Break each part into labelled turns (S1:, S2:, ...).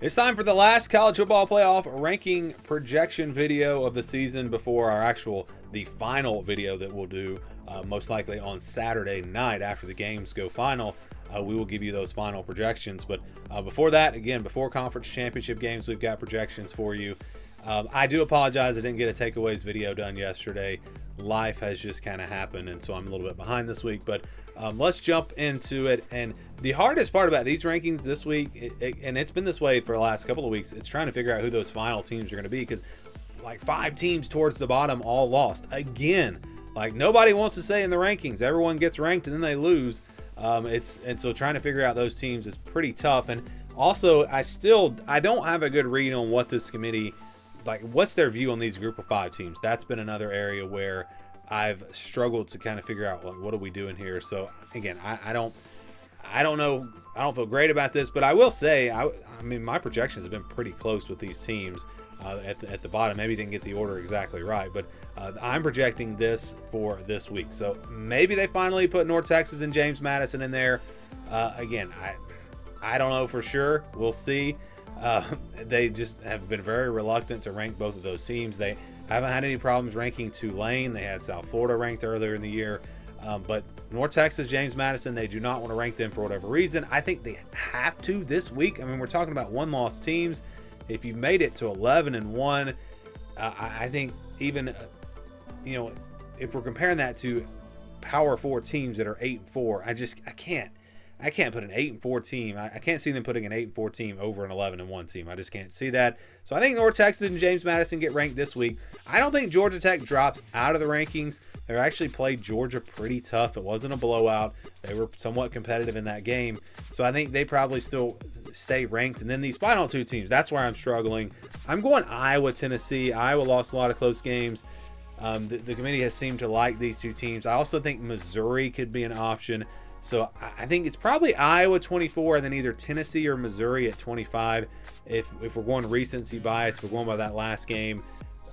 S1: It's time for the last college football playoff ranking projection video of the season before the final video that we'll do most likely on Saturday night after the games go final. We will give you those final projections. But before that, again, before conference championship games, we've got projections for you. I do apologize I didn't get a takeaways video done yesterday. Life has just kind of happened, and so I'm a little bit behind this week. But let's jump into it. And the hardest part about these rankings this week, and it's been this way for the last couple of weeks, it's trying to figure out who those final teams are going to be, because like 5 teams towards the bottom all lost again. Like nobody wants to say in the rankings. Everyone gets ranked and then they lose. And so trying to figure out those teams is pretty tough. And also, I don't have a good read on what this committee, like what's their view on these group of 5 teams. That's been another area where I've struggled to kind of figure out, like, what are we doing here? So again, I don't know. I don't feel great about this, but I will say, I mean, my projections have been pretty close with these teams at the bottom. Maybe didn't get the order exactly right, but I'm projecting this for this week. So maybe they finally put North Texas and James Madison in there. Again, I don't know for sure. We'll see. They just have been very reluctant to rank both of those teams. They haven't had any problems ranking Tulane. They had South Florida ranked earlier in the year. But North Texas, James Madison, they do not want to rank them for whatever reason. I think they have to this week. I mean, we're talking about 1-loss teams. If you've made it to 11-1, I think even, if we're comparing that to Power 4 teams that are 8-4, I can't put an 8-4 team. I can't see them putting an 8-4 team over an 11-1 team. I just can't see that. So I think North Texas and James Madison get ranked this week. I don't think Georgia Tech drops out of the rankings. They actually played Georgia pretty tough. It wasn't a blowout. They were somewhat competitive in that game. So I think they probably still stay ranked. And then these final 2 teams, that's where I'm struggling. I'm going Iowa, Tennessee. Iowa lost a lot of close games. The committee has seemed to like these 2 teams. I also think Missouri could be an option. So I think it's probably Iowa 24 and then either Tennessee or Missouri at 25. If we're going recency bias, if we're going by that last game,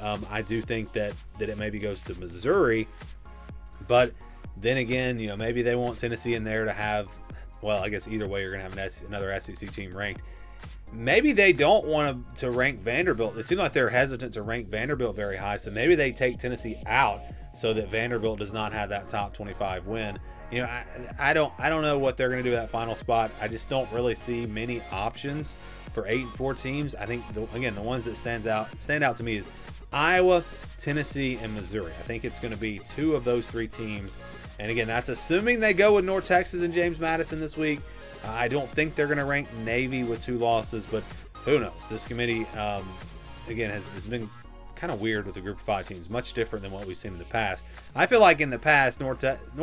S1: I do think that it maybe goes to Missouri. But then again, maybe they want Tennessee in there to have, well, I guess either way you're going to have another SEC team ranked. Maybe they don't want to rank Vanderbilt. It seems like they're hesitant to rank Vanderbilt very high. So maybe they take Tennessee out so that Vanderbilt does not have that top 25 win. I don't know what they're going to do with that final spot. I just don't really see many options for 8-4 teams. I think the ones that stand out to me is Iowa, Tennessee, and Missouri. I think it's going to be 2 of those 3 teams. And again, that's assuming they go with North Texas and James Madison this week. I don't think they're going to rank Navy with 2 losses, but who knows? This committee, again, has been kind of weird with the group of 5 teams, much different than what we've seen in the past. I feel like in the past, North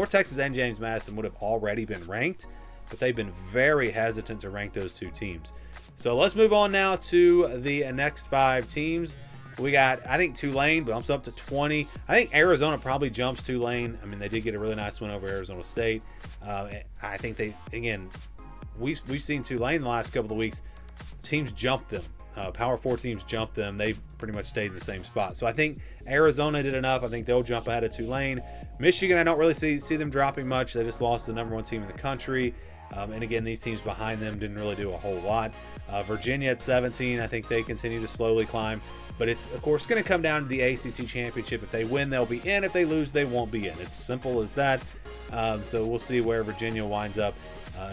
S1: Texas and James Madison would have already been ranked, but they've been very hesitant to rank those 2 teams. So let's move on now to the next 5 teams. We got, I think Tulane bumps up to 20. I think Arizona probably jumps Tulane. I mean, they did get a really nice win over Arizona State. I think we've seen Tulane the last couple of weeks. Teams jump them. Power 4 teams jump them. They've pretty much stayed in the same spot. So I think Arizona did enough. I think they'll jump ahead of Tulane. Michigan, I don't really see them dropping much. They just lost the number 1 team in the country. And again, these teams behind them didn't really do a whole lot. Virginia at 17, I think they continue to slowly climb. But it's, of course, going to come down to the ACC Championship. If they win, they'll be in. If they lose, they won't be in. It's simple as that. So we'll see where Virginia winds up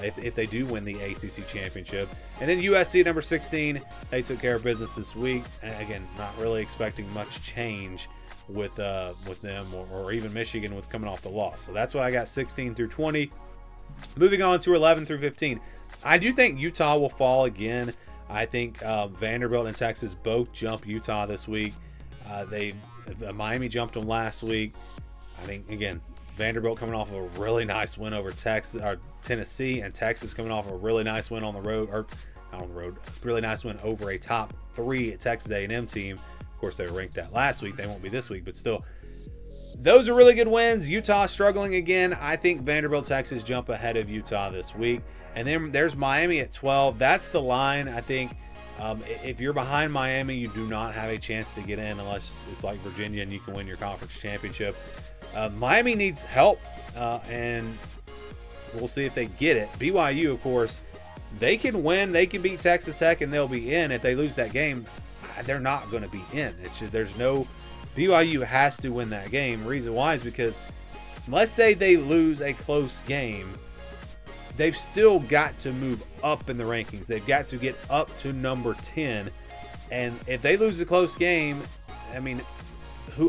S1: if they do win the ACC Championship. And then USC, number 16, they took care of business this week. And again, not really expecting much change with them or even Michigan with coming off the loss. So that's what I got, 16 through 20. Moving on to 11 through 15. I do think Utah will fall again. I think Vanderbilt and Texas both jump Utah this week. Miami jumped them last week. I think, again, Vanderbilt coming off of a really nice win over Tennessee, and Texas coming off a really nice win on the road, or not on the road, really nice win over a top 3 Texas A&M team. Of course, they were ranked that last week. They won't be this week, but still, those are really good wins. Utah struggling again. I think Vanderbilt, Texas jump ahead of Utah this week. And then there's Miami at 12. That's the line. I think if you're behind Miami, you do not have a chance to get in unless it's like Virginia and you can win your conference championship. Miami needs help, and we'll see if they get it. BYU, of course, they can win, they can beat Texas Tech, and they'll be in. If they lose that game, they're not going to be in. It's just, there's no, BYU has to win that game. Reason why is because let's say they lose a close game, they've still got to move up in the rankings. They've got to get up to number 10. And if they lose a close game, I mean,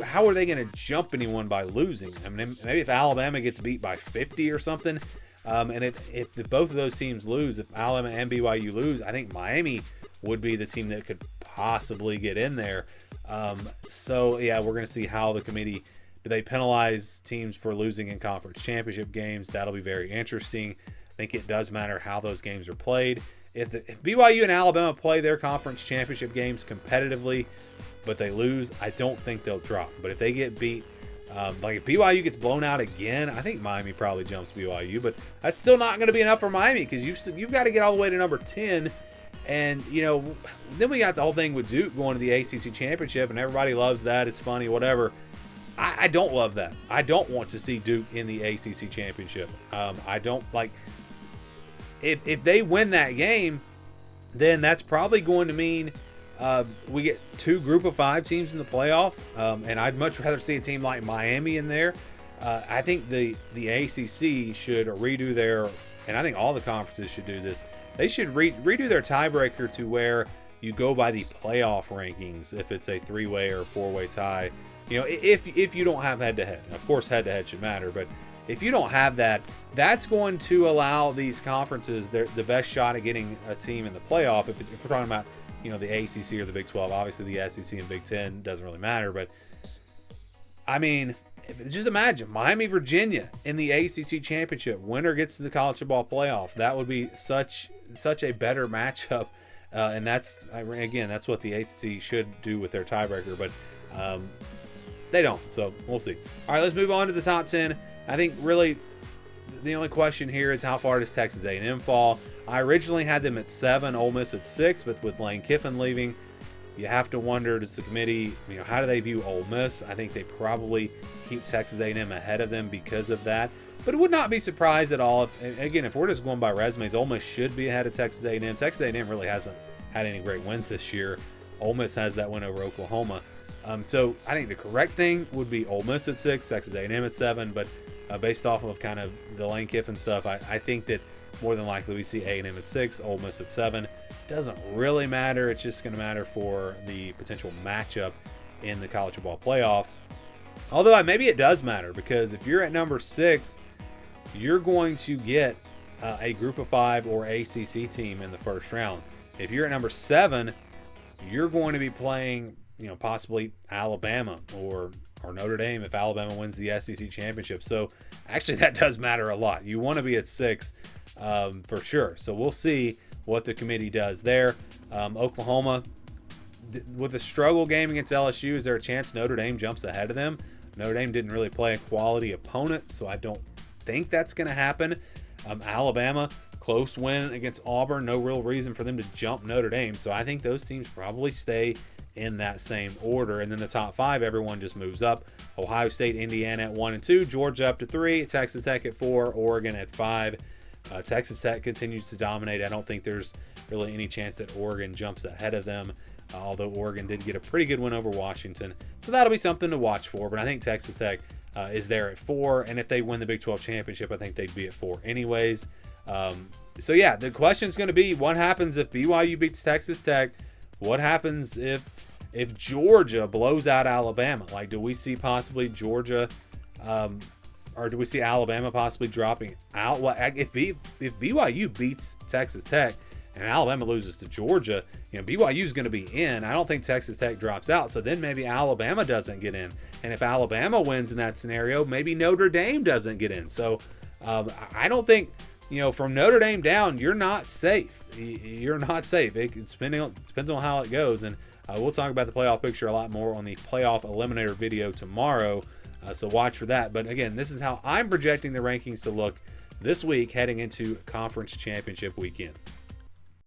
S1: how are they going to jump anyone by losing? I mean, maybe if Alabama gets beat by 50 or something, and if both of those teams lose, if Alabama and BYU lose, I think Miami would be the team that could possibly get in there. So, yeah, we're going to see how the committee, do they penalize teams for losing in conference championship games? That'll be very interesting. I think it does matter how those games are played. If BYU and Alabama play their conference championship games competitively, but they lose, I don't think they'll drop. But if they get beat, like if BYU gets blown out again, I think Miami probably jumps BYU. But that's still not going to be enough for Miami because you've got to get all the way to number 10. And, you know, then we got the whole thing with Duke going to the ACC championship, and everybody loves that. It's funny, whatever. I don't love that. I don't want to see Duke in the ACC championship. I don't like. If they win that game, then that's probably going to mean we get 2 Group of 5 teams in the playoff, and I'd much rather see a team like Miami in there. I think the ACC should redo their, and I think all the conferences should do this. They should redo their tiebreaker to where you go by the playoff rankings if it's a 3-way or 4-way tie. You know, if you don't have head-to-head. Of course, head-to-head should matter, but if you don't have that, that's going to allow these conferences the best shot at getting a team in the playoff. If we're talking about, you know, the ACC or the Big 12, obviously the SEC and Big 10 doesn't really matter. But, I mean, just imagine Miami, Virginia in the ACC championship. Winner gets to the college football playoff. That would be such a better matchup. And that's what the ACC should do with their tiebreaker. But they don't, so we'll see. All right, let's move on to the top 10. I think really the only question here is how far does Texas A&M fall? I originally had them at 7, Ole Miss at 6, but with Lane Kiffin leaving, you have to wonder, does the committee, you know, how do they view Ole Miss? I think they probably keep Texas A&M ahead of them because of that. But it would not be surprised at all if we're just going by resumes, Ole Miss should be ahead of Texas A&M. Texas A&M really hasn't had any great wins this year. Ole Miss has that win over Oklahoma. So I think the correct thing would be Ole Miss at 6, Texas A&M at 7, but based off of kind of the Lane Kiffin stuff, I think that more than likely we see A&M at 6, Ole Miss at 7. Doesn't really matter. It's just going to matter for the potential matchup in the college football playoff. Although maybe it does matter because if you're at number 6, you're going to get a Group of 5 or ACC team in the first round. If you're at number 7, you're going to be playing, you know, possibly Alabama or Notre Dame if Alabama wins the SEC championship. So actually that does matter a lot. You want to be at 6 for sure. So we'll see what the committee does there. Oklahoma, with the struggle game against LSU, is there a chance Notre Dame jumps ahead of them? Notre Dame didn't really play a quality opponent, so I don't think that's going to happen. Alabama, close win against Auburn. No real reason for them to jump Notre Dame. So I think those teams probably stay in that same order. And then the top 5, everyone just moves up. Ohio State, Indiana at 1 and 2, Georgia up to 3, Texas Tech at 4, Oregon at 5. Texas Tech continues to dominate. I don't think there's really any chance that Oregon jumps ahead of them, although Oregon did get a pretty good win over Washington. So that'll be something to watch for. But I think Texas Tech is there at 4, and if they win the Big 12 championship, I think they'd be at 4 anyways. So yeah, the question is going to be, what happens if BYU beats Texas Tech? What happens if Georgia blows out Alabama? Like, do we see possibly Georgia, or do we see Alabama possibly dropping out? If BYU beats Texas Tech and Alabama loses to Georgia, you know, BYU is going to be in. I don't think Texas Tech drops out. So then maybe Alabama doesn't get in. And if Alabama wins in that scenario, maybe Notre Dame doesn't get in. So I don't think, you know, from Notre Dame down, you're not safe. You're not safe. It depends on how it goes. And we'll talk about the playoff picture a lot more on the playoff eliminator video tomorrow. So watch for that. But again, this is how I'm projecting the rankings to look this week heading into conference championship weekend.